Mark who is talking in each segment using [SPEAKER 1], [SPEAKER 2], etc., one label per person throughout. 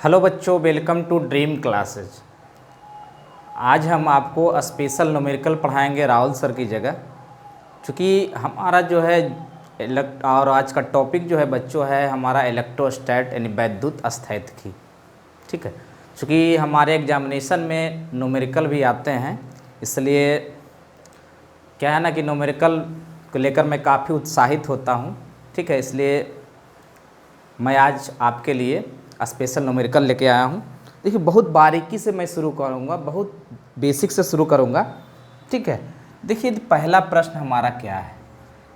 [SPEAKER 1] Hello बच्चों, welcome to dream classes. आज हम आपको स्पेशल न्यूमेरिकल पढ़ाएंगे राहुल सर की जगह। चूँकि हमारा जो है और आज का टॉपिक जो है बच्चों है हमारा इलेक्ट्रोस्टैट यानी वैद्युत स्थैतिकी। ठीक है, चूँकि हमारे एग्जामिनेशन में न्यूमेरिकल भी आते हैं, इसलिए क्या है ना कि न्यूमेरिकल को लेकर मैं काफ़ी उत्साहित होता हूँ। ठीक है, इसलिए मैं आज आपके लिए स्पेशल न्यूमेरिकल लेके आया हूँ। देखिए, बहुत बारीकी से मैं शुरू करूँगा, बहुत बेसिक से शुरू करूँगा। ठीक है, देखिए पहला प्रश्न हमारा क्या है,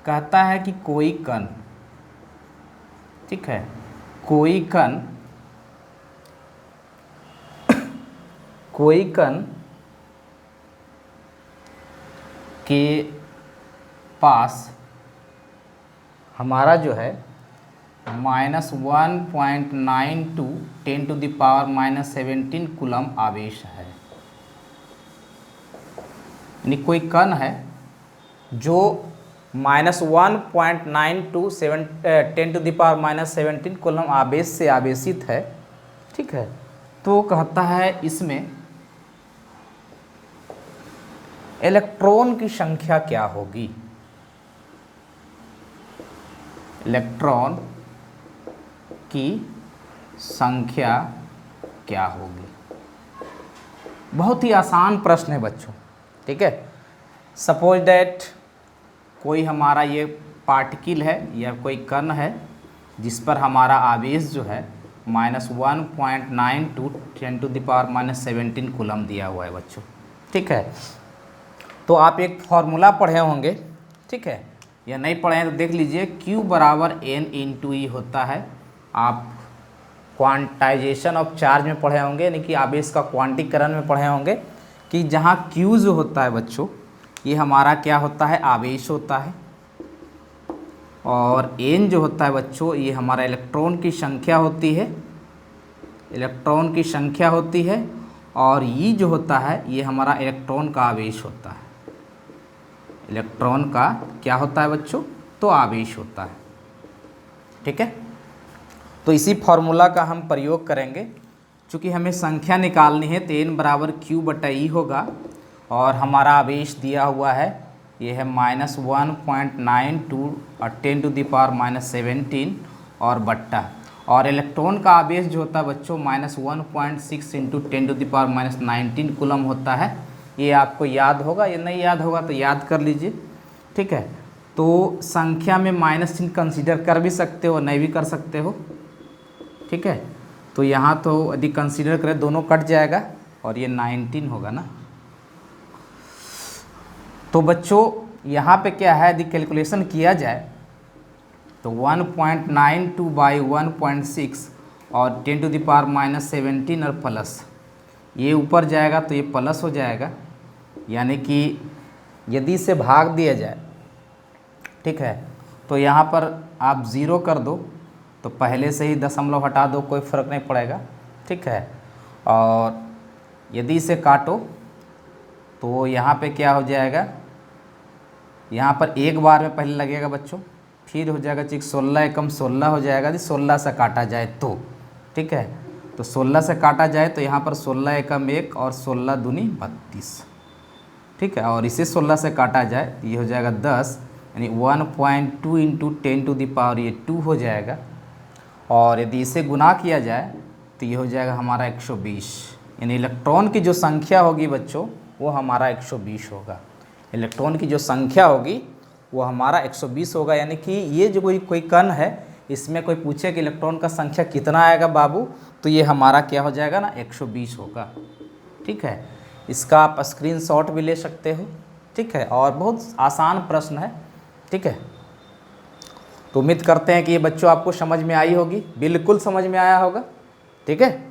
[SPEAKER 1] कहता है कि कोई कण, ठीक है, कोई कण के पास हमारा जो है -1.92 10⁻⁻17 कूलम आवेश है। यानी कोई कण है जो -1.92 10⁻⁻17 कूलम आवेश से आवेशित है। ठीक है, तो कहता है इसमें इलेक्ट्रॉन की संख्या क्या होगी। इलेक्ट्रॉन की संख्या क्या होगी। बहुत ही आसान प्रश्न है बच्चों। ठीक है, सपोज दैट कोई हमारा ये पार्टिकल है या कोई कण है जिस पर हमारा आवेश जो है -1.92 10⁻⁻17 कूलम दिया हुआ है बच्चों। ठीक है, तो आप एक फॉर्मूला पढ़े होंगे, ठीक है, या नहीं पढ़े हैं तो देख लीजिए। Q बराबर N इंटू ई होता है। आप क्वांटाइजेशन ऑफ चार्ज में पढ़े होंगे, यानी कि आवेश का क्वांटीकरण में पढ़े होंगे कि जहाँ Q जो होता है बच्चों, ये हमारा क्या होता है, आवेश होता है, और N जो होता है बच्चों, ये हमारा इलेक्ट्रॉन की संख्या होती है, इलेक्ट्रॉन की संख्या होती है, और E जो होता है ये हमारा इलेक्ट्रॉन का आवेश होता है। इलेक्ट्रॉन का क्या होता है बच्चों, तो आवेश होता है। ठीक है, तो इसी फॉर्मूला का हम प्रयोग करेंगे। चूँकि हमें संख्या निकालनी है तो N बराबर Q/E होगा, और हमारा आवेश दिया हुआ है ये है -1.92 और 10⁻⁻17 और बट्टा, और इलेक्ट्रॉन का आवेश जो होता है बच्चों -1.6 इंटू 10⁻⁻19 कूलम होता है। ये आपको याद होगा, ये नहीं याद होगा तो याद कर लीजिए। ठीक है, तो संख्या में माइनस चिन्ह कंसीडर कर भी सकते हो, नहीं भी कर सकते हो। ठीक है, तो यहाँ तो यदि कंसीडर करें दोनों कट जाएगा और ये 19 होगा ना। तो बच्चों यहाँ पे क्या है, यदि कैलकुलेशन किया जाए तो 1.92 बाई 1.6 और 10⁻⁻17 और प्लस, ये ऊपर जाएगा तो ये प्लस हो जाएगा। यानी कि यदि इसे भाग दिया जाए, ठीक है, तो यहाँ पर आप 0 कर दो तो पहले से ही दशमलव हटा दो, कोई फ़र्क नहीं पड़ेगा। ठीक है, और यदि इसे काटो तो यहाँ पे क्या हो जाएगा, यहाँ पर एक बार में पहले लगेगा बच्चों, फिर हो जाएगा 16 एकम 16 हो जाएगा। यदि 16 से काटा जाए तो, ठीक है, तो 16 से काटा जाए तो यहाँ पर 16 एकम 1 और 16 दूनी 32। ठीक है, और इसे 16 से काटा जाए तो ये हो जाएगा 10, यानी 1.2 इंटू 10⁻² हो जाएगा। और यदि इसे गुना किया जाए तो ये हो जाएगा हमारा 120, यानी इलेक्ट्रॉन की जो संख्या होगी बच्चों वो हमारा 120 होगा। इलेक्ट्रॉन की जो संख्या होगी वो हमारा 120 होगा। यानी कि ये जो कोई कण है, इसमें कोई पूछे कि इलेक्ट्रॉन का संख्या कितना आएगा बाबू, तो ये हमारा क्या हो जाएगा ना, 120 होगा। ठीक है, इसका आप स्क्रीनशॉट भी ले सकते हो। ठीक है, और बहुत आसान प्रश्न है। ठीक है, तो उम्मीद करते हैं कि ये बच्चों आपको समझ में आई होगी, बिल्कुल समझ में आया होगा। ठीक है,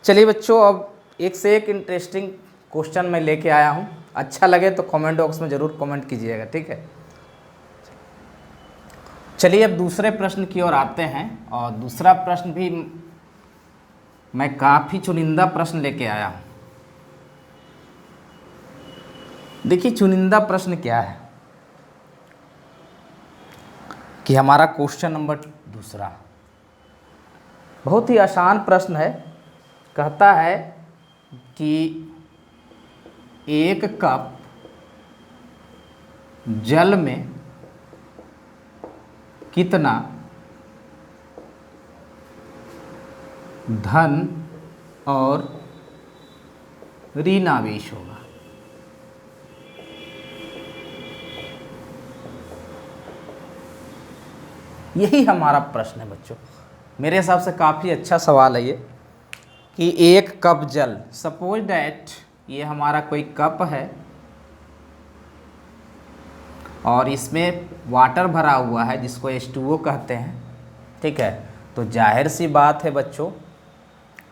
[SPEAKER 1] चलिए बच्चों, अब एक से एक इंटरेस्टिंग क्वेश्चन मैं लेके आया हूँ। अच्छा लगे तो कमेंट बॉक्स में ज़रूर कमेंट कीजिएगा। ठीक है, चलिए अब दूसरे प्रश्न की ओर आते हैं, और दूसरा प्रश्न भी मैं काफ़ी चुनिंदा प्रश्न लेके आया हूँ। देखिए चुनिंदा प्रश्न क्या है कि हमारा क्वेश्चन नंबर दूसरा बहुत ही आसान प्रश्न है, कहता है कि 1 कप जल में कितना धन और ऋण आवेश होगा। यही हमारा प्रश्न है बच्चों। मेरे हिसाब से काफ़ी अच्छा सवाल है ये कि 1 कप जल, सपोज डैट ये हमारा कोई कप है और इसमें वाटर भरा हुआ है जिसको H2O कहते हैं, ठीक है। तो जाहिर सी बात है बच्चों,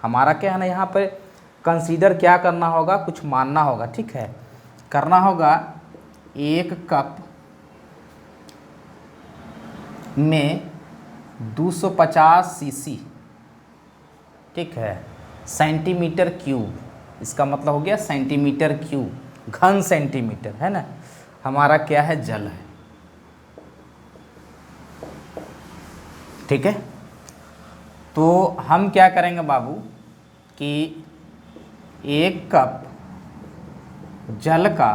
[SPEAKER 1] हमारा क्या है ना, यहाँ पर कंसीडर क्या करना होगा, कुछ मानना होगा, ठीक है। करना होगा 1 कप में 250 सीसी, ठीक है, सेंटीमीटर क्यूब, इसका मतलब हो गया सेंटीमीटर क्यूब, घन सेंटीमीटर, है ना, हमारा क्या है, जल है, ठीक है। तो हम क्या करेंगे बाबू कि 1 कप जल का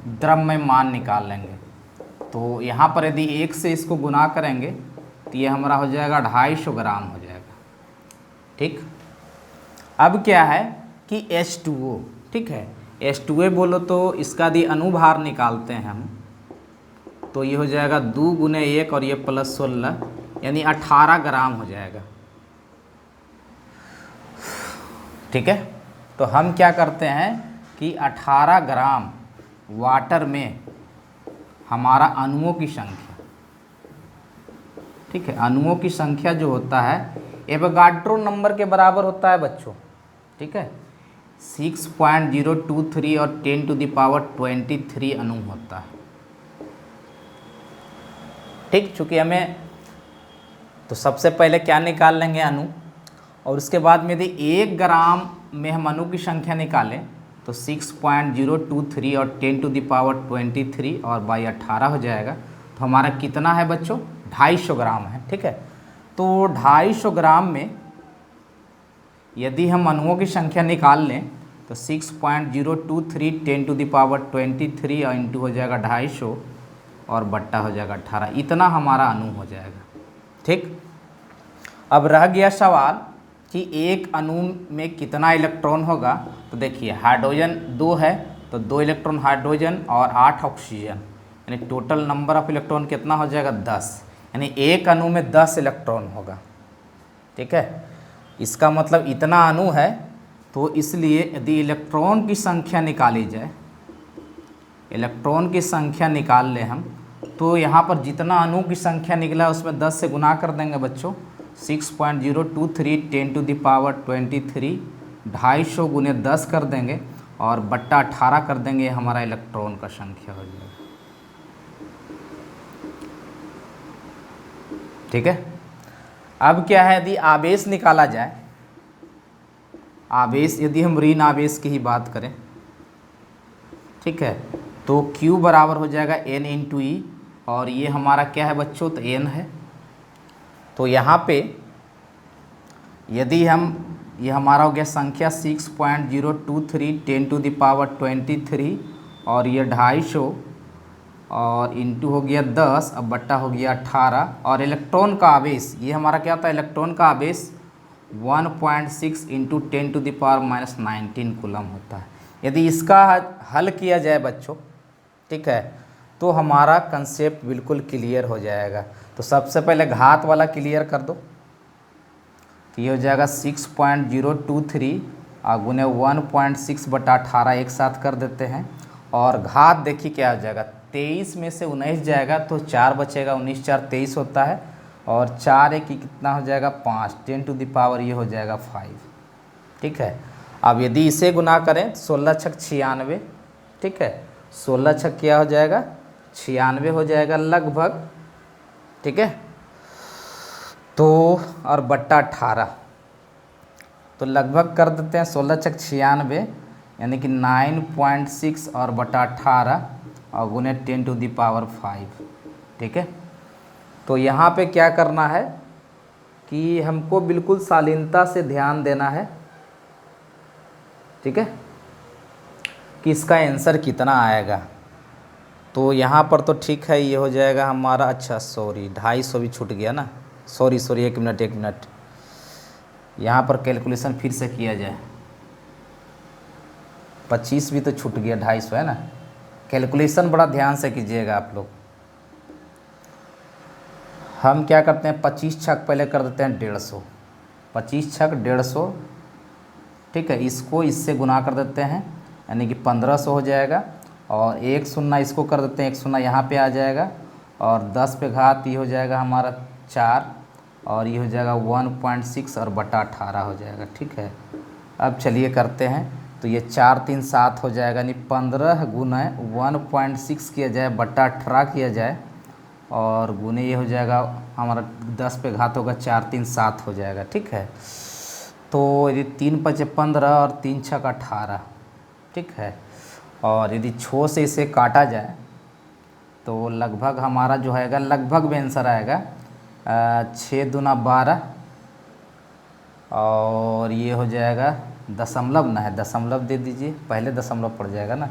[SPEAKER 1] द्रव्यमान निकाल लेंगे। तो यहाँ पर यदि 1 से इसको गुना करेंगे तो ये हमारा हो जाएगा 250 ग्राम हो जाएगा, ठीक। अब क्या है कि H2O, ठीक है, H2O बोलो तो इसका यदि अनुभार निकालते हैं हम, तो ये हो जाएगा 2 × 1 और ये +16 यानी 18 ग्राम हो जाएगा, ठीक है। तो हम क्या करते हैं कि 18 ग्राम वाटर में हमारा अणुओं की संख्या, ठीक है, अणुओं की संख्या जो होता है एवोगाड्रो नंबर के बराबर होता है बच्चों, ठीक है। 6.023 और 10⁻23 अणु होता है, ठीक। चूँकि हमें तो सबसे पहले क्या निकाल लेंगे, अणु, और उसके बाद में यदि 1 ग्राम में हम अणु की संख्या निकालें तो 6.023 और 10⁻23 और बाई 18 हो जाएगा। तो हमारा कितना है बच्चों, 250 ग्राम है, ठीक है। तो 250 ग्राम में यदि हम अणुओं की संख्या निकाल लें तो 6.023 10⁻23 और इंटू हो जाएगा 250 और बट्टा हो जाएगा 18, इतना हमारा अणु हो जाएगा, ठीक। अब रह गया सवाल कि एक अणु में कितना इलेक्ट्रॉन होगा। तो देखिए हाइड्रोजन 2 है तो 2 इलेक्ट्रॉन हाइड्रोजन और 8 ऑक्सीजन, यानी टोटल नंबर ऑफ इलेक्ट्रॉन कितना हो जाएगा, 10, यानी एक अणु में 10 इलेक्ट्रॉन होगा, ठीक है। इसका मतलब इतना अणु है, तो इसलिए यदि इलेक्ट्रॉन की संख्या निकाली जाए, इलेक्ट्रॉन की संख्या निकाल लें हम, तो यहाँ पर जितना अणु की संख्या निकला उसमें 10 से गुना कर देंगे बच्चों। 6.023 10⁻23 250 गुने 10 कर देंगे और बट्टा 18 कर देंगे, हमारा इलेक्ट्रॉन का संख्या हो जाएगा, ठीक है। अब क्या है, यदि आवेश निकाला जाए, आवेश यदि हम ऋण आवेश की ही बात करें, ठीक है, तो Q बराबर हो जाएगा N × E, और ये हमारा क्या है बच्चों, तो N है। तो यहाँ पे यदि हम, ये हमारा हो गया संख्या 6.023 10⁻23 और ये 250 और इंटू हो गया 10, अब बट्टा हो गया 18, और इलेक्ट्रॉन का आवेश, ये हमारा क्या होता है, इलेक्ट्रॉन का आवेश 1.6 × 10⁻19 कूलम होता है। यदि इसका हल किया जाए बच्चों, ठीक है, तो हमारा कंसेप्ट बिल्कुल क्लियर हो जाएगा। तो सबसे पहले घात वाला क्लियर कर दो, तो ये हो जाएगा 6.023 और गुने 1.6/18 एक साथ कर देते हैं, और घात देखिए क्या हो जाएगा, 23 में से 19 जाएगा तो 4 बचेगा, 19 4 23 होता है, और 4 1 कितना हो जाएगा 5, 10⁻, ये हो जाएगा 5, ठीक है। अब यदि इसे गुना करें 16 छक 96, ठीक है, 16 छक क्या हो जाएगा 96 हो जाएगा लगभग, ठीक है। तो और बट्टा 18, तो लगभग कर देते हैं 16 छक 96 यानी कि 9.6 और बटा 18 और गुने 10⁵, ठीक है। तो यहाँ पे क्या करना है कि हमको बिल्कुल शालीनता से ध्यान देना है, ठीक है, कि इसका आंसर कितना आएगा। तो यहाँ पर तो ठीक है, ये हो जाएगा हमारा, अच्छा सॉरी 250 भी छूट गया ना, सॉरी 1 मिनट, यहाँ पर कैलकुलेशन फिर से किया जाए। 25 भी तो छूट गया, 250 है ना। कैलकुलेशन बड़ा ध्यान से कीजिएगा आप लोग। हम क्या करते हैं, 25 छक पहले कर देते हैं 150, 25 छक 150, ठीक है। इसको इससे गुना कर देते हैं, यानी कि 1500 हो जाएगा। और 1 शून्य इसको कर देते हैं, 1 शून्य यहाँ पे आ जाएगा, और 10 पे घात ये हो जाएगा हमारा 4, और ये हो जाएगा 1.6 और बटा 18 हो जाएगा, ठीक है। अब चलिए करते हैं, तो ये 4 3 7 हो जाएगा, यानी 15 गुना 1.6 किया जाए बटा 18 किया जाए, और गुने ये हो जाएगा हमारा 10 पे घात होगा 4 3 7 हो जाएगा, ठीक है। तो यदि 3 5 15 और 3 6 18, ठीक है। और यदि 6 से इसे काटा जाए तो लगभग हमारा जो आएगा, लगभग में आंसर आएगा 6 दूना 12, और ये हो जाएगा दशमलव ना है, दशमलव दे दीजिए, पहले दशमलव पड़ जाएगा ना,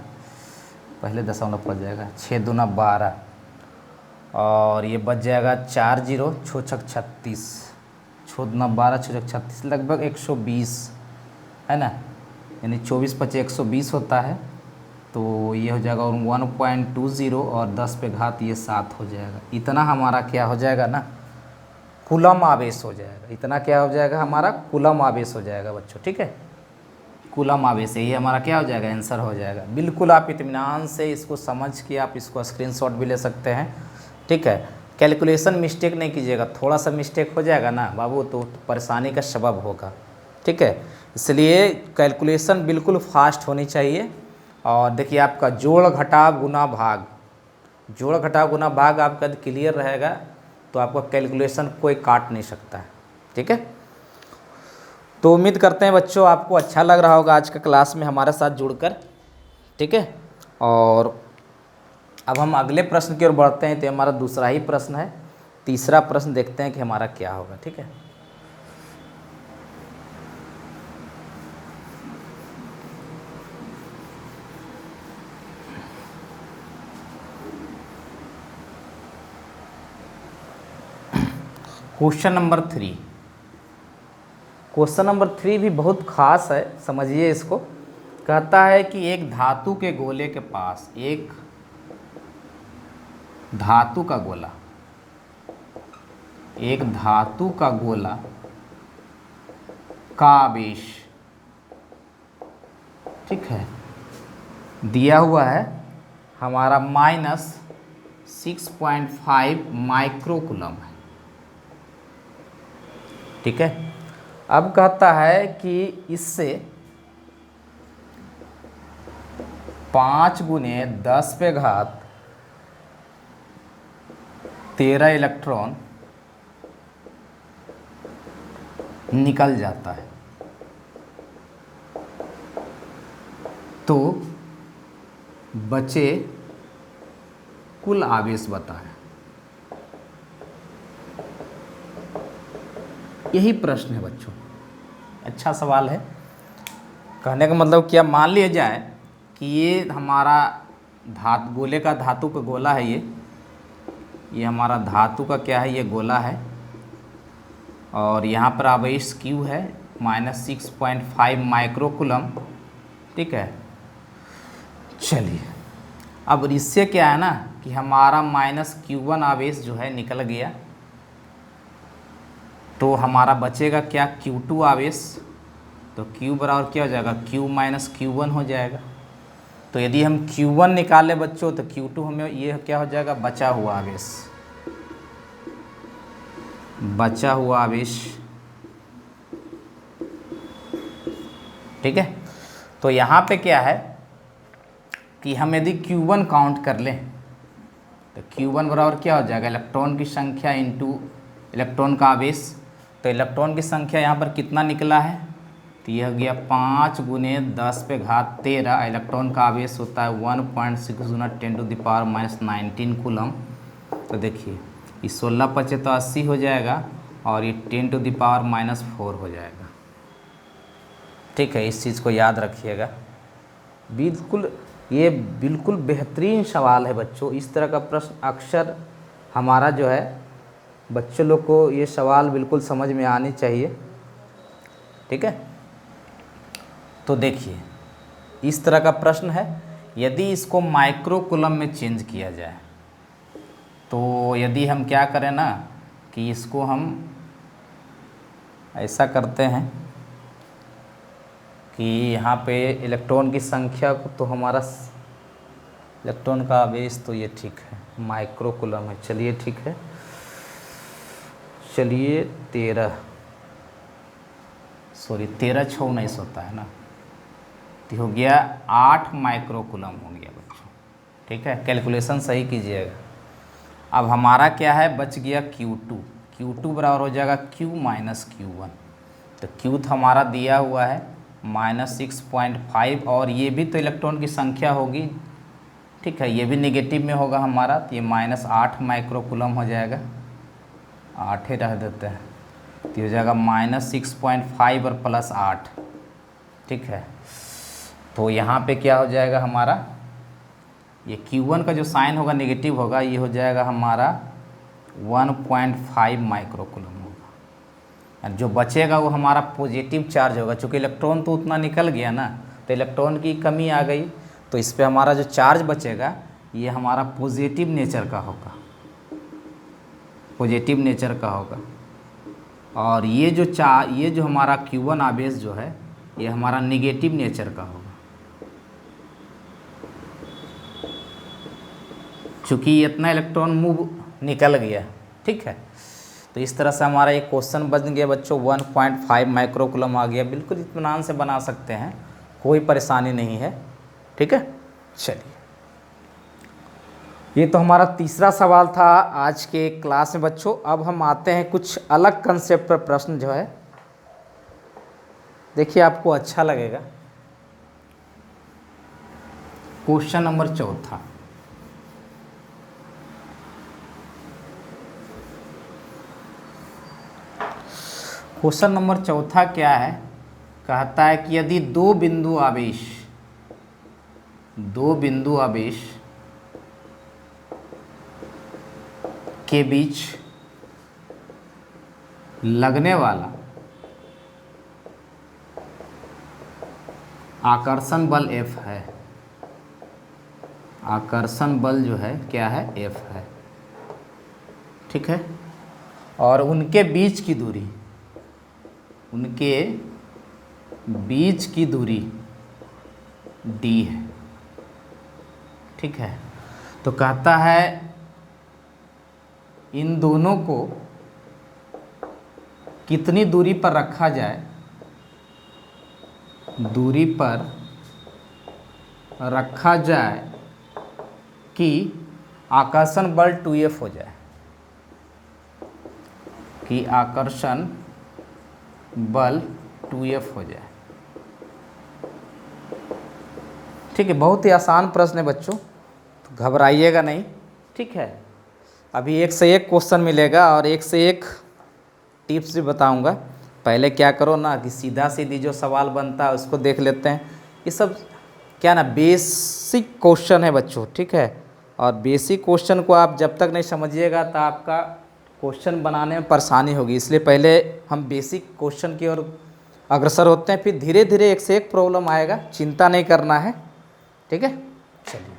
[SPEAKER 1] पहले दशमलव पड़ जाएगा, 6 दूना 12, और ये बच जाएगा 4 0 6 छक 36, 6 दूना 12 6 छक 36, लगभग 120 है ना, यानी 24 5 120 होता है। तो ये हो जाएगा 1.20 और 10 पे घात ये 7 हो जाएगा। इतना हमारा क्या हो जाएगा ना, कूलम आवेश हो जाएगा। इतना क्या हो जाएगा हमारा, कूलम आवेश हो जाएगा बच्चों, ठीक है। कूलम आवेश है, ये हमारा क्या हो जाएगा, आंसर हो जाएगा। बिल्कुल आप इत्मीनान से इसको समझ के आप इसको स्क्रीनशॉट भी ले सकते हैं, ठीक है। कैलकुलेशन मिस्टेक नहीं कीजिएगा, थोड़ा सा मिस्टेक हो जाएगा ना बाबू तो परेशानी का सबब होगा, ठीक है। इसलिए कैलकुलेशन बिल्कुल फास्ट होनी चाहिए। और देखिए आपका जोड़ घटाव गुना भाग, जोड़ घटाव गुना भाग आपका क्लियर रहेगा तो आपका कैलकुलेशन कोई काट नहीं सकता है, ठीक है। तो उम्मीद करते हैं बच्चों आपको अच्छा लग रहा होगा आज का क्लास में हमारे साथ जुड़कर, ठीक है। और अब हम अगले प्रश्न की ओर बढ़ते हैं। तो हमारा दूसरा ही प्रश्न है, तीसरा प्रश्न देखते हैं कि हमारा क्या होगा, ठीक है। क्वेश्चन नंबर 3, क्वेश्चन नंबर 3 भी बहुत खास है, समझिए इसको। कहता है कि एक धातु के गोले के पास, एक धातु का गोला, एक धातु का गोला का आवेश, ठीक है, दिया हुआ है हमारा -6.5 माइक्रोकूलम है, ठीक है। अब कहता है कि इससे 5 गुने 10 पे घात 13 इलेक्ट्रॉन निकल जाता है, तो बचे कुल आवेश बताएं। यही प्रश्न है बच्चों, अच्छा सवाल है। कहने का मतलब क्या, मान लिया जाए कि ये हमारा गोले का धातु का गोला है, ये हमारा धातु का क्या है, ये गोला है, और यहाँ पर आवेश Q है -6.5 माइक्रोकूलम, ठीक है। चलिए अब इससे क्या है ना कि हमारा -Q1 आवेश जो है निकल गया, तो हमारा बचेगा क्या, Q2 आवेश। तो Q बराबर क्या हो जाएगा, Q - Q1 हो जाएगा। तो यदि हम Q1 निकालें बच्चों तो Q2 हमें ये क्या हो जाएगा, बचा हुआ आवेश, बचा हुआ आवेश, ठीक है। तो यहाँ पे क्या है कि हम यदि Q1 काउंट कर लें तो Q1 बराबर क्या हो जाएगा, इलेक्ट्रॉन की संख्या इंटू इलेक्ट्रॉन का आवेश। तो इलेक्ट्रॉन की संख्या यहाँ पर कितना निकला है, तो यह हो गया 5 गुने 10 पे घात 13, इलेक्ट्रॉन का आवेश होता है 1.6 गुना 10⁻⁹ कूलम। तो देखिए ये 16 पचे तो 80 हो जाएगा, और ये 10⁻⁴ हो जाएगा। ठीक है, इस चीज़ को याद रखिएगा। ये बिल्कुल बेहतरीन सवाल है बच्चों। इस तरह का प्रश्न अक्सर हमारा जो है बच्चों लोग को ये सवाल बिल्कुल समझ में आनी चाहिए। ठीक है, तो देखिए इस तरह का प्रश्न है, यदि इसको माइक्रो कूलम में चेंज किया जाए तो यदि हम क्या करें ना कि इसको हम ऐसा करते हैं कि यहाँ पे इलेक्ट्रॉन की संख्या को, तो हमारा इलेक्ट्रॉन का आवेश तो ये ठीक है, माइक्रो कूलम है, चलिए ठीक है, चलिए 13 6 19 होता है ना, तो हो गया 8 माइक्रो कूलम हो गया बच्चों। ठीक है, कैलकुलेशन सही कीजिएगा। अब हमारा क्या है, बच गया Q2 बराबर हो जाएगा Q माइनस Q1। तो Q हमारा दिया हुआ है -6.5, और ये भी तो इलेक्ट्रॉन की संख्या होगी। ठीक है, ये भी नेगेटिव में होगा हमारा, तो ये -8 माइक्रो कूलम हो जाएगा, 8 ही रह देते हैं, तो हो जाएगा -6.5 और +8। ठीक है, तो यहाँ पे क्या हो जाएगा हमारा, ये Q1 का जो साइन होगा नेगेटिव होगा, ये हो जाएगा हमारा 1.5 माइक्रो कूलम होगा, और जो बचेगा वो हमारा पॉजिटिव चार्ज होगा। चूँकि इलेक्ट्रॉन तो उतना निकल गया ना, तो इलेक्ट्रॉन की कमी आ गई, तो इस पे हमारा जो चार्ज बचेगा ये हमारा पॉजिटिव नेचर का होगा, पॉजिटिव नेचर का होगा। और ये जो हमारा Q1 आवेश जो है ये हमारा निगेटिव नेचर का होगा, चूँकि इतना इलेक्ट्रॉन मूव निकल गया। ठीक है, तो इस तरह से हमारा एक क्वेश्चन बन गया बच्चों, 1.5 माइक्रो कूलम आ गया। बिल्कुल इत्मीनान से बना सकते हैं, कोई परेशानी नहीं है। ठीक है, चलिए ये तो हमारा तीसरा सवाल था आज के क्लास में बच्चों। अब हम आते हैं कुछ अलग कंसेप्ट पर। प्रश्न जो है देखिए आपको अच्छा लगेगा। Question number 4। क्वेश्चन नंबर 4 क्या है, कहता है कि यदि दो बिंदु आवेश के बीच लगने वाला आकर्षण बल F है, आकर्षण बल जो है क्या है, F है। ठीक है, और उनके बीच की दूरी D है। ठीक है, तो कहता है इन दोनों को कितनी दूरी पर रखा जाए, कि आकर्षण बल 2F हो जाए, कि आकर्षण बल 2F हो जाए। ठीक है, बहुत ही आसान प्रश्न है बच्चों, तो घबराइएगा नहीं। ठीक है, अभी एक से एक क्वेश्चन मिलेगा और एक से एक टिप्स भी बताऊंगा। पहले क्या करो ना कि सीधी जो सवाल बनता है उसको देख लेते हैं। ये सब क्या ना बेसिक क्वेश्चन है बच्चों। ठीक है, और बेसिक क्वेश्चन को आप जब तक नहीं समझिएगा तो आपका क्वेश्चन बनाने में परेशानी होगी, इसलिए पहले हम बेसिक क्वेश्चन की ओर अग्रसर होते हैं, फिर धीरे धीरे एक से एक प्रॉब्लम आएगा, चिंता नहीं करना है। ठीक है, चलिए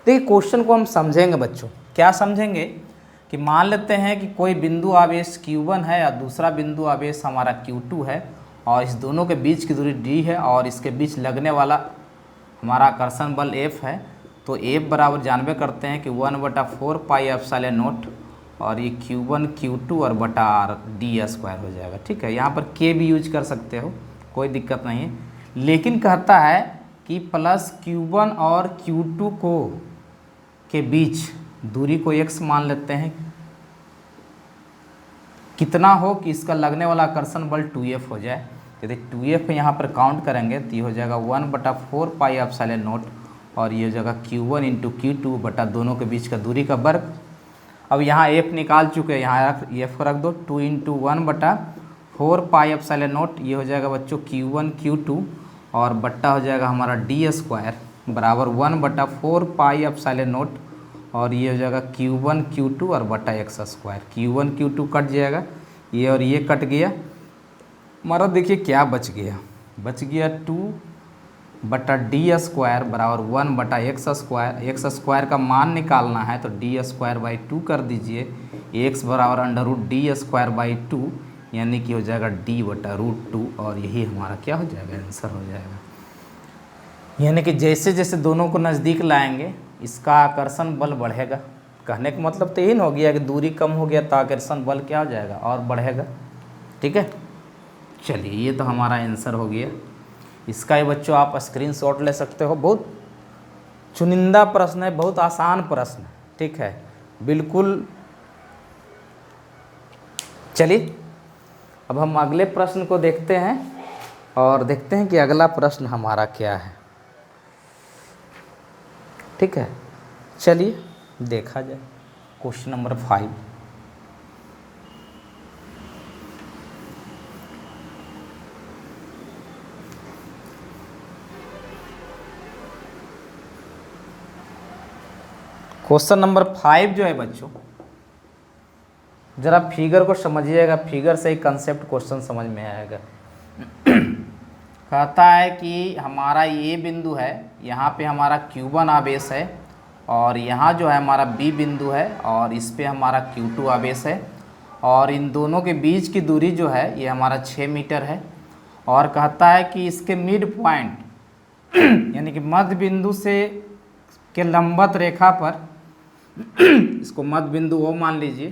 [SPEAKER 1] देखिए क्वेश्चन को हम समझेंगे बच्चों। क्या समझेंगे कि मान लेते हैं कि कोई बिंदु आवेश Q1 है और दूसरा बिंदु आवेश हमारा Q2 है, और इस दोनों के बीच की दूरी D है, और इसके बीच लगने वाला हमारा आकर्षण बल F है। तो F बराबर जानबे करते हैं कि 1/4 पाई एप्सिलॉन नॉट, और ये Q1 Q2 और बटा R D² हो जाएगा। ठीक है, यहाँ पर K भी यूज कर सकते हो, कोई दिक्कत नहीं है। लेकिन कहता है कि प्लस Q1 और Q2 के बीच दूरी को x मान लेते हैं, कितना हो कि इसका लगने वाला आकर्षण बल 2F हो जाए। यदि 2F यहाँ पर काउंट करेंगे तो ये हो जाएगा 1/4 पाई एप्सिलॉन नॉट, और ये हो जाएगा Q1 इंटू Q2 बटा दोनों के बीच का दूरी का वर्ग। अब यहाँ F निकाल चुके हैं, यहाँ F रख दो, 2 इंटू 1/4 4 पाई एप्सिलॉन नॉट, ये हो जाएगा बच्चों Q1 Q2 और बट्टा हो जाएगा हमारा डी स्क्वायर बराबर 1/4 पाई एप्सिलॉन नॉट और ये हो जाएगा Q1 Q2 और बटा x square. Q1 Q2 cut जाएगा, ये और ये कट गया, हमारा देखिए क्या बच गया, बच गया 2/d स्क्वायर बराबर 1/x स्क्वायर। एक्स स्क्वायर का मान निकालना है तो d² 2 कर दीजिए, x बराबर √d²/2 यानी कि हो जाएगा d/√2 और यही हमारा क्या हो जाएगा, आंसर हो जाएगा। यानी कि जैसे जैसे दोनों को नज़दीक लाएंगे इसका आकर्षण बल बढ़ेगा। कहने का मतलब तो यही न हो गया कि दूरी कम हो गया तो आकर्षण बल क्या हो जाएगा, और बढ़ेगा। ठीक है, चलिए ये तो हमारा आंसर हो गया। इसका ही बच्चों आप स्क्रीनशॉट ले सकते हो। बहुत चुनिंदा प्रश्न है, बहुत आसान प्रश्न है। ठीक है, बिल्कुल। चलिए अब हम अगले प्रश्न को देखते हैं और देखते हैं कि अगला प्रश्न हमारा क्या है। ठीक है, चलिए देखा जाए क्वेश्चन नंबर 5। क्वेश्चन नंबर 5 जो है बच्चों, जरा फिगर को समझिएगा, फिगर से ही कंसेप्ट क्वेश्चन समझ में आएगा। कहता है कि हमारा ये बिंदु है, यहाँ पे हमारा Q1 आवेश है और यहाँ जो है हमारा B बिंदु है और इस पे हमारा Q2 आवेश है और इन दोनों के बीच की दूरी जो है ये हमारा 6 मीटर है। और कहता है कि इसके मिड पॉइंट यानी कि मध्य बिंदु से के लंबवत रेखा पर इसको मध्य बिंदु O मान लीजिए,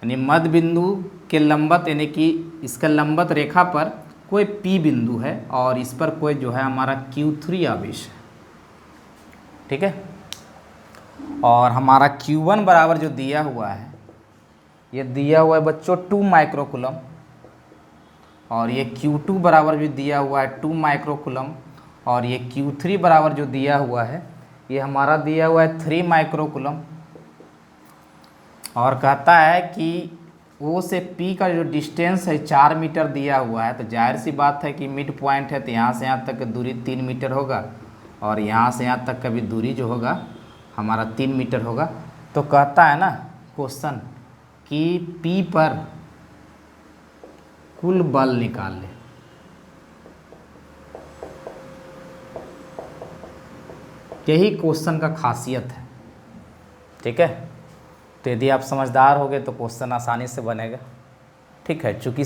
[SPEAKER 1] यानी मध्य बिंदु के लंबवत यानी कि इसका लंबवत रेखा पर कोई P बिंदु है और इस पर कोई जो है हमारा Q3 आवेश है। ठीक है, और हमारा Q1 बराबर जो दिया हुआ है, ये दिया हुआ है बच्चों 2 माइक्रोकूलम और ये Q2 बराबर भी दिया हुआ है 2 माइक्रोकूलम और ये Q3 बराबर जो दिया हुआ है ये हमारा दिया हुआ है 3 माइक्रोकूलम। और कहता है कि O से P का जो डिस्टेंस है 4 मीटर दिया हुआ है, तो जाहिर सी बात है कि मिड पॉइंट है तो यहाँ से यहाँ तक की दूरी 3 मीटर होगा और यहाँ से यहाँ तक का भी दूरी जो होगा हमारा 3 मीटर होगा। तो कहता है ना क्वेश्चन कि P पर कुल बल निकाल ले। यही क्वेश्चन का खासियत है। ठीक है, तो यदि आप समझदार होगे तो क्वेश्चन आसानी से बनेगा। ठीक है, चूँकि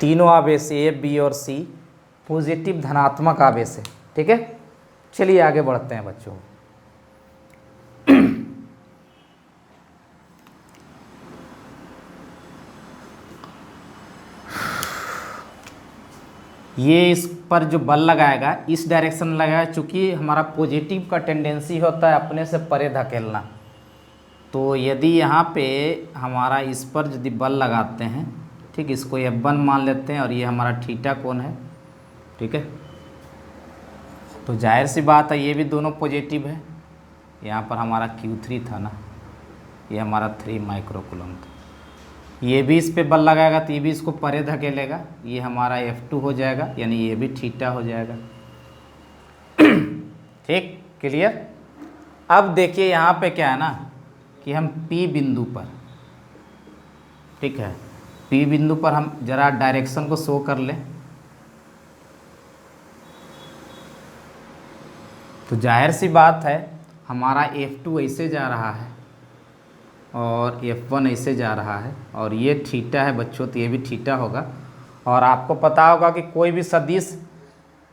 [SPEAKER 1] तीनों आवेश A, B और C पॉजिटिव धनात्मक आवेश है। ठीक है, चलिए आगे बढ़ते हैं बच्चों। ये इस पर जो बल लगाएगा इस डायरेक्शन में लगाएगा, चूँकि हमारा पॉजिटिव का टेंडेंसी होता है अपने से परे धकेलना। तो यदि यहाँ पे हमारा इस पर यदि बल लगाते हैं, ठीक, इसको F1 मान लेते हैं और ये हमारा थीटा कोण है। ठीक है, तो जाहिर सी बात है ये भी दोनों पॉजिटिव है। यहाँ पर हमारा Q3 था ना, ये हमारा 3 माइक्रोकूलम था। ये भी इस पे बल लगाएगा तो ये भी इसको परे धकेलेगा, ये हमारा F2 हो जाएगा, यानी ये भी थीटा हो जाएगा। ठीक, क्लियर। अब देखिए यहाँ पे क्या है ना कि हम P बिंदु पर, ठीक है, P बिंदु पर हम जरा डायरेक्शन को शो कर लें। तो जाहिर सी बात है हमारा F2 ऐसे जा रहा है और F1 ऐसे जा रहा है और ये थीटा है बच्चों, तो ये भी थीटा होगा। और आपको पता होगा कि कोई भी सदिश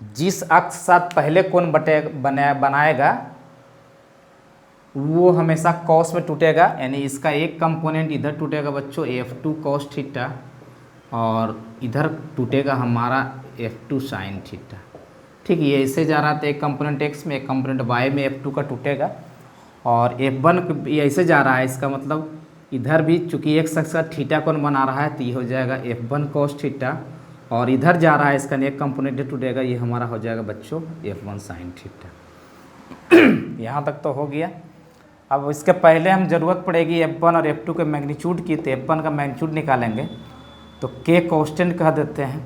[SPEAKER 1] जिस अक्ष साथ पहले कोण बनाएगा वो हमेशा कॉस में टूटेगा, यानी इसका एक कंपोनेंट इधर टूटेगा बच्चों F2 cos थीटा और इधर टूटेगा हमारा F2 sin थीटा। ठीक, ये ऐसे जा रहा था, एक कंपोनेंट x में एक कंपोनेंट y में F2 का टूटेगा और F1 ये ऐसे जा रहा है, इसका मतलब इधर भी चूँकि एक अक्ष का थीटा कोण बना रहा है तो ये हो जाएगा F1 cos थीटा और इधर जा रहा है इसका एक कंपोनेंट टूटेगा, ये हमारा हो जाएगा बच्चों F1 sin थीटा। यहाँ तक तो हो गया। अब इसके पहले हम ज़रूरत पड़ेगी F1 और F2 के मैग्नीट्यूड की, तो F1 का मैग्नीट्यूड निकालेंगे तो K कांस्टेंट कह देते हैं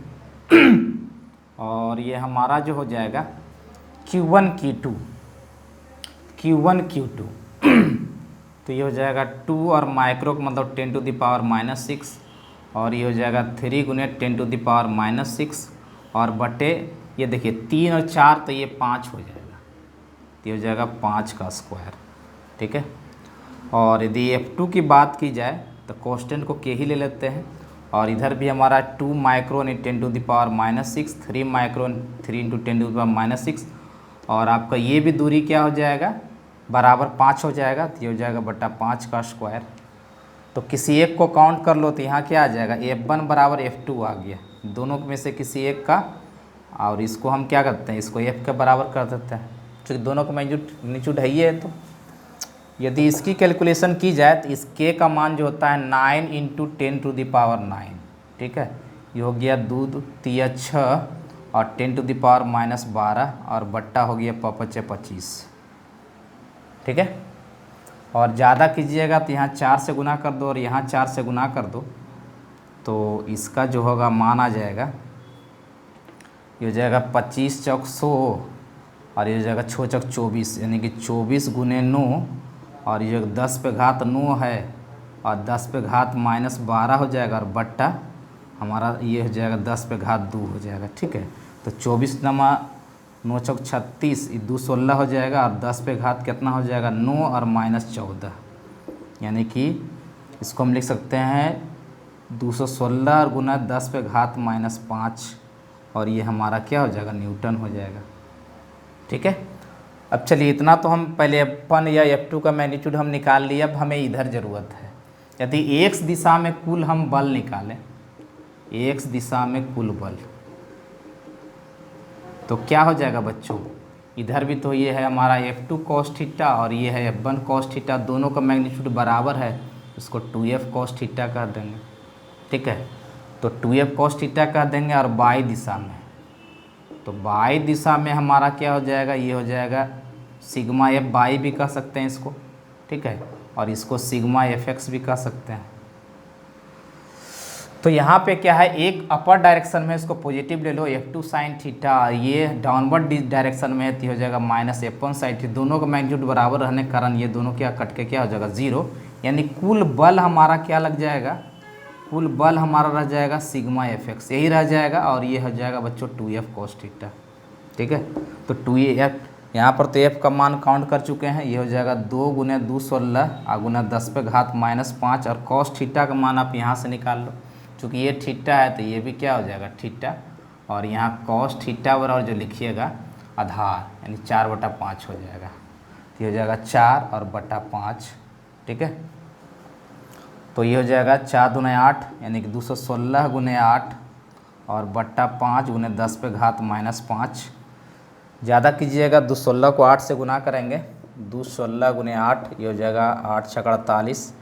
[SPEAKER 1] और ये हमारा जो हो जाएगा Q1 Q2 तो ये हो जाएगा 2 और माइक्रो का मतलब 10⁻⁻6 और ये हो जाएगा 3 गुने 10⁻⁻6 और बटे ये देखिए 3 और 4 तो ये 5 हो जाएगा, तो ये हो जाएगा 5 का स्क्वायर। ठीक है, और यदि F2 की बात की जाए तो कांस्टेंट को K ही ले लेते हैं और इधर भी हमारा 2 माइक्रोन 10⁻⁻6 3 माइक्रोन 3 × 10⁻⁻6 और आपका ये भी दूरी क्या हो जाएगा बराबर 5 हो जाएगा, तो ये हो जाएगा बटा 5 का स्क्वायर। तो किसी एक को काउंट कर लो तो यहाँ क्या आ जाएगा F1 बराबर F2 आ गया, दोनों में से किसी एक का, और इसको हम क्या करते हैं इसको F के बराबर कर देते हैं क्योंकि दोनों का मैग्नीट्यूड है ही है। तो यदि इसकी कैलकुलेशन की जाए तो इस K का मान जो होता है 9 × 10⁹। ठीक है, ये हो गया 2 तिया 6 और 10⁻⁻12 और बट्टा हो गया 5 × 25। ठीक है, और ज़्यादा कीजिएगा तो यहाँ 4 से गुना कर दो और यहाँ 4 से गुना कर दो तो इसका जो होगा मान आ जाएगा, ये हो जाएगा 25 चौक 100 और ये हो जाएगा 6 चौक 24 यानी कि 24 गुने 9 और ये 10 पे घात 9 है और 10 पे घात -12 हो जाएगा और बट्टा हमारा ये हो जाएगा 10 पे घात 2 हो जाएगा। ठीक है, तो 24 नमा 9 चौक 36 2 16 हो जाएगा और 10 पे घात कितना हो जाएगा 9 और -14 यानी कि इसको हम लिख सकते हैं 216 और गुना 10 पे घात -5 और ये हमारा क्या हो जाएगा न्यूटन हो जाएगा। ठीक है, अब चलिए इतना तो हम पहले F1 या F2 का मैग्नीट्यूड हम निकाल लिए। अब हमें इधर ज़रूरत है, यदि x दिशा में कुल हम बल निकालें, x दिशा में कुल बल तो क्या हो जाएगा बच्चों, इधर भी तो ये है हमारा F2 cos थीटा और ये है F1 cos थीटा, दोनों का मैग्नीट्यूड बराबर है, इसको 2F cos थीटा कह देंगे। ठीक है, तो 2F cos थीटा कह देंगे और बाई दिशा में, तो बाई दिशा में हमारा क्या हो जाएगा, ये हो जाएगा सिग्मा F बाई भी कह सकते हैं इसको। ठीक है, और इसको सिग्मा FX भी कह सकते हैं। तो यहाँ पे क्या है, एक अपर डायरेक्शन में इसको पॉजिटिव ले लो F2 साइन थीटा, ये डाउनवर्ड डायरेक्शन में है तो हो जाएगा -F1 साइन थीटा, दोनों का मैग्नीट्यूड बराबर रहने के कारण ये दोनों क्या कट के क्या हो जाएगा 0, यानी कुल बल हमारा क्या लग जाएगा, कुल बल हमारा रह जाएगा सिग्मा FX यही रह जाएगा और ये हो जाएगा बच्चों 2F cos थीटा। ठीक है, तो 2F यहाँ पर तो F का मान काउंट कर चुके हैं, ये हो जाएगा 2 गुने 2 16 और गुना 10 पे घात -5 और cos थीटा का मान आप यहाँ से निकाल लो, चूँकि ये थीटा है तो ये भी क्या हो जाएगा थीटा और यहाँ cos थीटा बराबर जो लिखिएगा आधार यानी 4/5 हो जाएगा, तो ये हो जाएगा 4 और बटा 5। ठीक है, तो ये हो जाएगा 4 दूने 8 यानी कि 216 गुने 8 और बट्टा 5 गुने 10 पे घात -5। ज़्यादा कीजिएगा 216 को 8 से गुना करेंगे, 216 गुने 8 ये हो जाएगा 8 × 48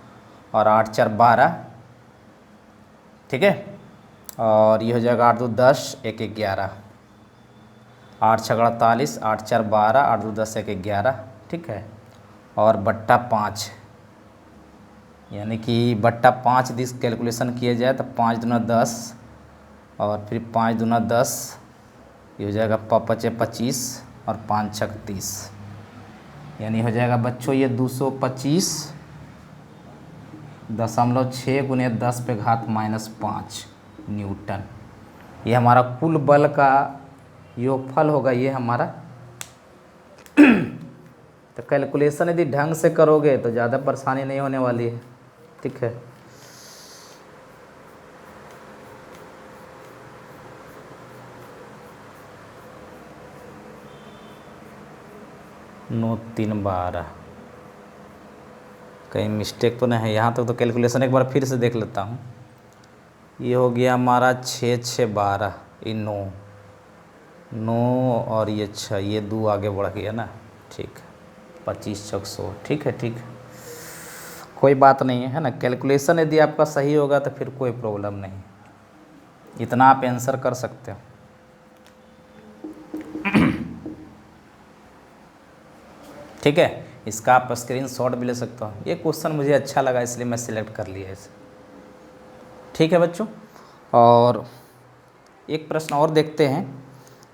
[SPEAKER 1] और 8 × 4 12। ठीक है, और ये हो जाएगा 8 × 2 10 1 × 11, 8 × 6 = 48 8 × 4 12 8 × 2 10 1 × 11। ठीक है, और बट्टा 5 यानी कि बट्टा 5 दिस कैलकुलेशन किया जाए तो 5 दूना 10 और फिर 5 दूना 10 ये हो जाएगा 5 × 25 और 5 × 6 = 30 यानी हो जाएगा बच्चों ये 225.6 गुने 10 पे घात -5 न्यूटन, ये हमारा कुल बल का योगफल होगा ये हमारा। तो कैलकुलेशन यदि ढंग से करोगे तो ज़्यादा परेशानी नहीं होने वाली है। ठीक है, नौ 3 12 कहीं मिस्टेक तो नहीं है, यहाँ तक तो कैलकुलेशन एक बार फिर से देख लेता हूँ। ये हो गया हमारा 6 6 12 ये 9 और ये 6 ये 2 आगे बढ़ गया ना। ठीक, 25 × 100। ठीक है, ठीक है, कोई बात नहीं है ना। कैलकुलेशन यदि आपका सही होगा तो फिर कोई प्रॉब्लम नहीं, इतना आप आंसर कर सकते हो। ठीक है, इसका आप स्क्रीनशॉट भी ले सकते हो। ये क्वेश्चन मुझे अच्छा लगा इसलिए मैं सिलेक्ट कर लिया इसे। ठीक है बच्चों, और एक प्रश्न और देखते हैं,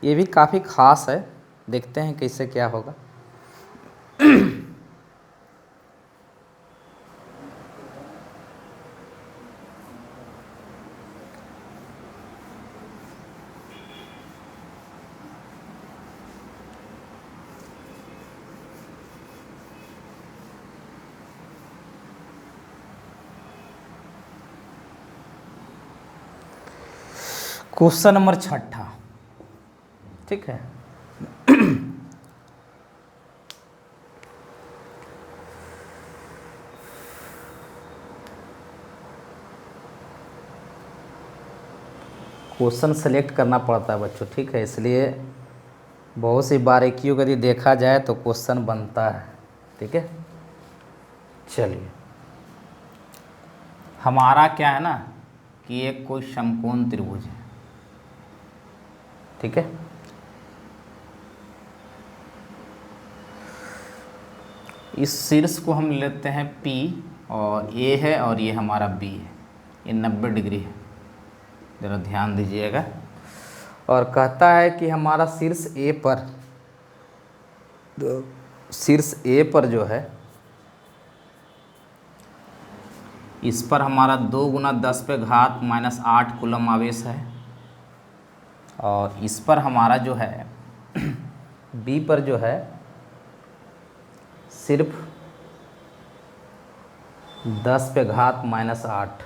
[SPEAKER 1] ये भी काफ़ी खास है, देखते हैं कैसे क्या होगा। क्वेश्चन नंबर 6, ठीक है। क्वेश्चन सेलेक्ट करना पड़ता है बच्चों, ठीक है, इसलिए बहुत सी बारीकियों को यदि देखा जाए तो क्वेश्चन बनता है, ठीक है। चलिए, हमारा क्या है ना कि एक कोई समकोण त्रिभुज है, ठीक है। इस शीर्ष को हम लेते हैं P, और A है और ये हमारा B है, ये 90 डिग्री है, ज़रा ध्यान दीजिएगा। और कहता है कि हमारा शीर्ष A पर जो है, इस पर हमारा 2 × 10⁻⁻8 कूलम आवेश है, और इस पर हमारा जो है B पर जो है सिर्फ 10⁻⁸।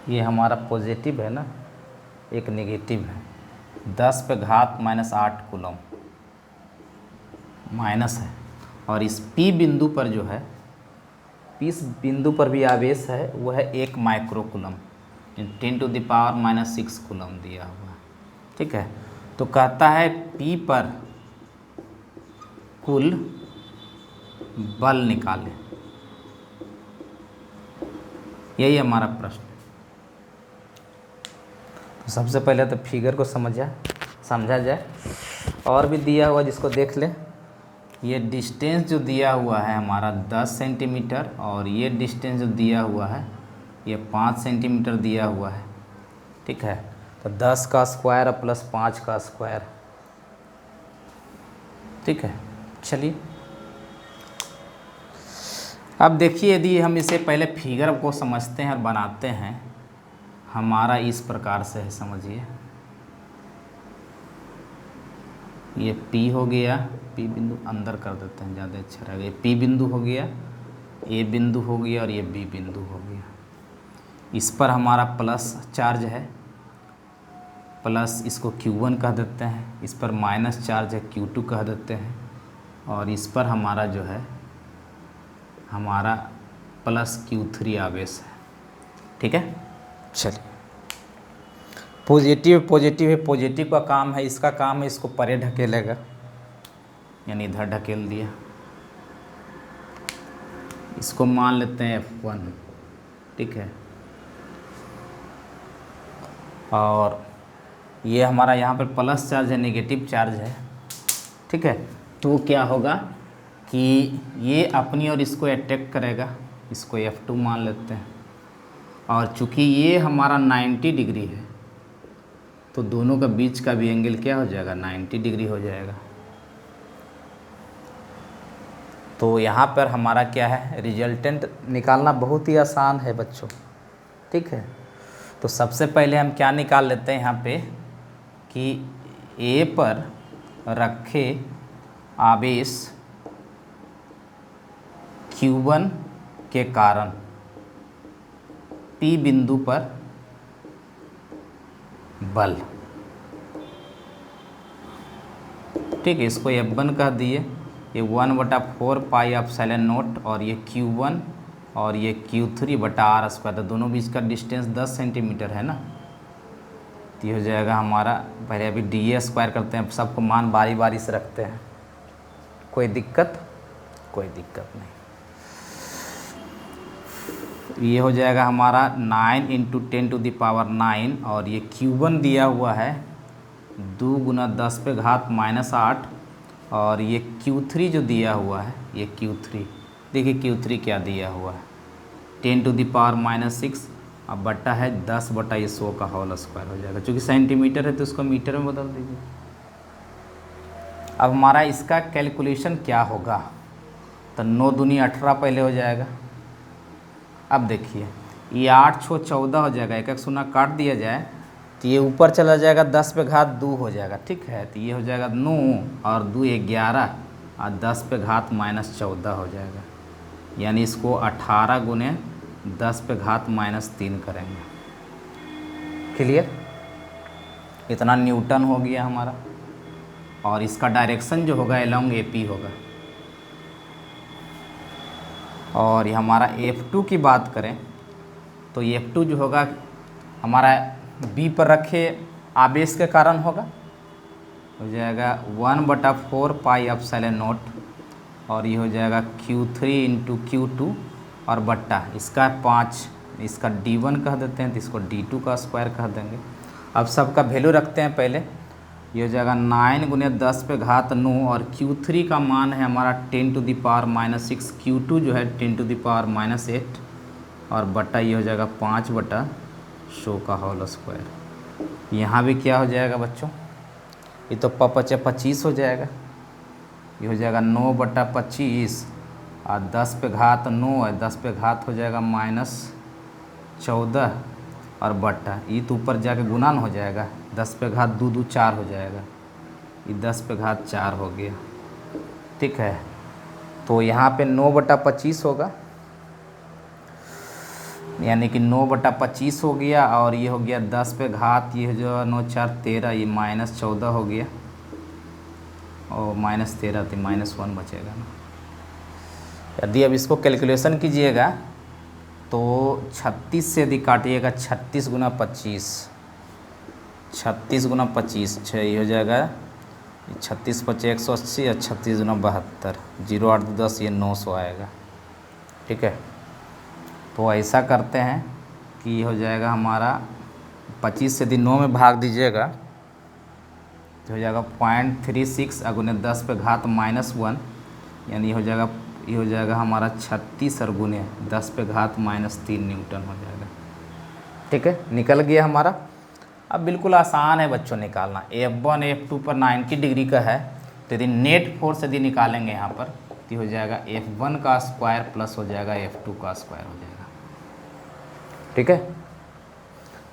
[SPEAKER 1] ये हमारा पॉजिटिव है ना, एक नेगेटिव है, 10⁻⁸ कूलम माइनस है। और इस P बिंदु पर जो है, इस बिंदु पर भी आवेश है, वो है 1 माइक्रो कूलम, 10⁻⁻6 कूलम दिया हुआ है, ठीक है। तो कहता है P पर कुल बल निकालें, यही हमारा प्रश्न। तो सबसे पहले तो फिगर को समझा जाए, और भी दिया हुआ जिसको देख ले। ये डिस्टेंस जो दिया हुआ है हमारा 10 सेंटीमीटर, और ये डिस्टेंस जो दिया हुआ है ये 5 सेंटीमीटर दिया हुआ है, ठीक है। तो 10 का स्क्वायर प्लस 5 का स्क्वायर, ठीक है। चलिए, अब देखिए, यदि हम इसे पहले फिगर को समझते हैं और बनाते हैं, हमारा इस प्रकार से है, समझिए। ये P हो गया, P बिंदु अंदर कर देते हैं, ज़्यादा अच्छा रहेगा। ये P बिंदु हो गया, A बिंदु हो गया, और ये B बिंदु हो गया। इस पर हमारा प्लस चार्ज है, प्लस इसको Q1 कह देते हैं, इस पर माइनस चार्ज है, Q2 कह देते हैं, और इस पर हमारा जो है हमारा प्लस Q3 आवेश है, ठीक है। चलिए, पॉजिटिव है, पॉजिटिव का काम है, इसका काम है इसको परे ढकेलेगा, यानी इधर ढकेल दिया। इसको मान लेते हैं F1, ठीक है। और ये हमारा यहाँ पर प्लस चार्ज है, नेगेटिव चार्ज है, ठीक है। तो क्या होगा कि ये अपनी और इसको अटैक करेगा, इसको F2 मान लेते हैं। और चूँकि ये हमारा 90 डिग्री है, तो दोनों का बीच का भी एंगल क्या हो जाएगा, 90 डिग्री हो जाएगा। तो यहाँ पर हमारा क्या है, रिजल्टेंट निकालना बहुत ही आसान है बच्चों, ठीक है। तो सबसे पहले हम क्या निकाल लेते हैं यहाँ पे कि A पर रखे आवेश Q1 के कारण P बिंदु पर बल, ठीक है। इसको F1 कह दिए, ये 1/4 पाई एप्सिलॉन नॉट, और ये Q1 और ये Q3/r²। तो दोनों बीच का डिस्टेंस 10 सेंटीमीटर है ना, तो ये हो जाएगा हमारा, पहले अभी DA² करते हैं, सबको मान बारी बारी से रखते हैं, कोई दिक्कत नहीं। ये हो जाएगा हमारा 9 × 10⁻⁹, और ये Q1 दिया हुआ है 2 × 10⁻⁻8, और ये Q3 जो दिया हुआ है, ये Q3 देखिए, Q3 क्या दिया हुआ है, 10⁻⁻6 अब बट्टा है 10/100 का होल स्क्वायर हो जाएगा। चूँकि सेंटीमीटर है तो उसको मीटर में बदल दीजिए। अब हमारा इसका कैलकुलेशन क्या होगा, तो 9 दूनी 18 पहले हो जाएगा। अब देखिए ये 8 6 14 हो जाएगा, एक एक शून्य काट दिया जाए तो ये ऊपर चला जाएगा 10 पे घात 2 हो जाएगा। ठीक है, तो ये हो जाएगा 9 और 2 11 और 10 पे घात -14 हो जाएगा। यानी इसको 18 गुने 10 पे घात -3 करेंगे। क्लियर, इतना न्यूटन हो गया हमारा। और इसका डायरेक्शन जो होगा अलोंग AP होगा। और ये हमारा F2 की बात करें तो F2 जो होगा हमारा B पर रखे आवेश के कारण होगा, हो जाएगा 1/4 पाई एप्सिलॉन नॉट, और ये हो जाएगा Q3 × Q2 और बट्टा इसका 5, इसका D1 कह देते हैं तो इसको D2 का स्क्वायर कह देंगे। अब सबका वैल्यू रखते हैं पहले। ये हो जाएगा 9 गुने 10 पे घात 9 और Q3 का मान है हमारा 10⁻⁻6, Q2 जो है 10⁻⁻8 और बट्टा ये हो जाएगा 5/100 का होल स्क्वायर। यहाँ भी क्या हो जाएगा बच्चों, ये तो 25 हो जाएगा। ये हो जाएगा 9/25 और 10 पे घात 9 है, 10 पे घात हो जाएगा -14 और बट्टा ये तो ऊपर जाके गुणन हो जाएगा, 10 पे घात 2 2 4 हो जाएगा, ये 10 पे घात 4 हो गया। ठीक है, तो यहाँ पे 9/25 होगा, यानी कि 9/25 हो गया और ये हो गया 10 पे घात, ये जो 9 4 13, ये -14 हो गया और -13 तो -1 बचेगा ना। यदि अब इसको कैलकुलेशन कीजिएगा तो 36 से यदि काटिएगा 36 गुना 25, 36 गुना 25 ये हो जाएगा 36 × 5 = 180 और 36 गुना 72, 0 8 2 10, ये 900 आएगा। ठीक है, तो ऐसा करते हैं कि हो जाएगा हमारा 25 से यदि 9 में भाग दीजिएगा तो हो जाएगा 0.36 गुने 10 पे घात -1, यानी ये हो जाएगा हमारा 36 और गुने 10 पे घात -3 न्यूटन हो जाएगा। ठीक है, निकल गया हमारा। अब बिल्कुल आसान है बच्चों निकालना। F1 F2 पर 90 डिग्री का है तो यदि नेट फोर्स यदि निकालेंगे यहाँ पर तो हो जाएगा F1 का स्क्वायर प्लस हो जाएगा F2 का स्क्वायर हो जाएगा। ठीक है,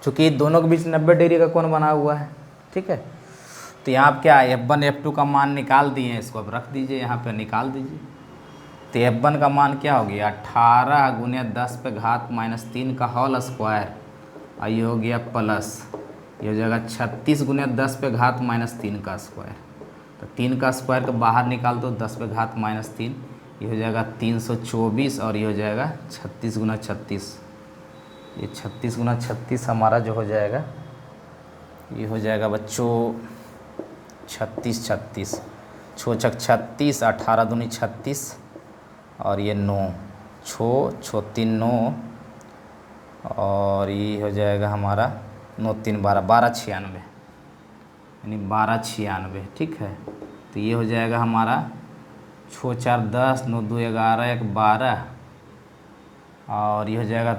[SPEAKER 1] चूँकि दोनों के बीच 90 डिग्री का कोण बना हुआ है। ठीक है, तो यहाँ आप क्या F1 F2 का मान निकाल दिए, इसको अब रख दीजिए यहाँ पे, निकाल दीजिए। तो F1 का मान क्या हो गया 18 गुने 10 पे घात -3 का होल स्क्वायर, और ये हो गया प्लस ये हो जाएगा 36 गुने 10 पे घात -3 का स्क्वायर। तो 3 का स्क्वायर को बाहर निकाल दो, 10 पे घात -3, ये हो जाएगा 324 और ये हो जाएगा 36 गुना 36, ये 36 गुना 36 हमारा जो हो जाएगा ये हो जाएगा बच्चों 36 36 छो छक 36, 18 दूनी 36 और ये 9 छो 3 9 और ये हो जाएगा हमारा 9 3 12 1296, यानी 1296। ठीक है, तो ये हो जाएगा हमारा 6 4 10 9 2 11 1 12 और ये हो जाएगा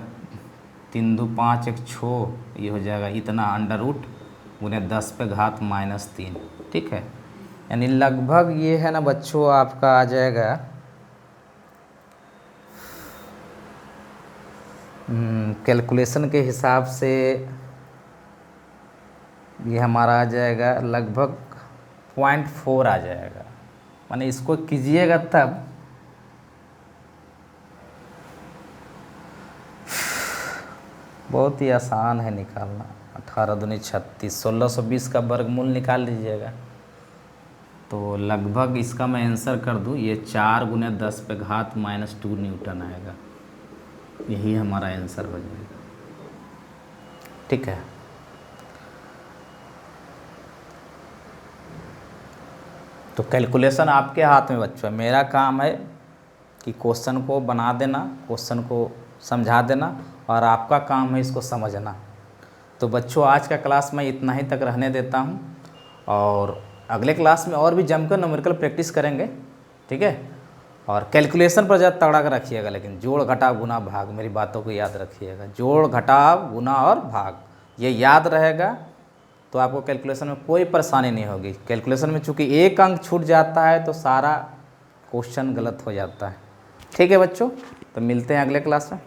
[SPEAKER 1] 3 2 5 1 6, ये हो जाएगा इतना √ गुने 10 पे घात -3। ठीक है, यानी लगभग ये है ना बच्चों आपका आ जाएगा कैलकुलेशन के हिसाब से ये हमारा आ जाएगा लगभग 0.4 आ जाएगा। माने इसको कीजिएगा तब बहुत ही आसान है निकालना। 18 दूनी 36, 1620 का वर्गमूल निकाल लीजिएगा तो लगभग इसका मैं आंसर कर दूं, ये 4 गुने 10 पे घात -2 न्यूटन आएगा। यही हमारा आंसर हो जाएगा। ठीक है, तो कैलकुलेशन आपके हाथ में बच्चों। मेरा काम है कि क्वेश्चन को बना देना, क्वेश्चन को समझा देना, और आपका काम है इसको समझना। तो बच्चों आज का क्लास मैं इतना ही तक रहने देता हूँ और अगले क्लास में और भी जमकर न्यूमेरिकल प्रैक्टिस करेंगे। ठीक है, और कैलकुलेशन पर ज़्यादा तगड़ा कर रखिएगा, लेकिन जोड़ घटाव गुना भाग, मेरी बातों को याद रखिएगा। जोड़ घटाव गुना और भाग ये याद रहेगा तो आपको कैलकुलेशन में कोई परेशानी नहीं होगी। कैलकुलेशन में चूंकि एक अंक छूट जाता है तो सारा क्वेश्चन गलत हो जाता है। ठीक है बच्चों, तो मिलते हैं अगले क्लास में।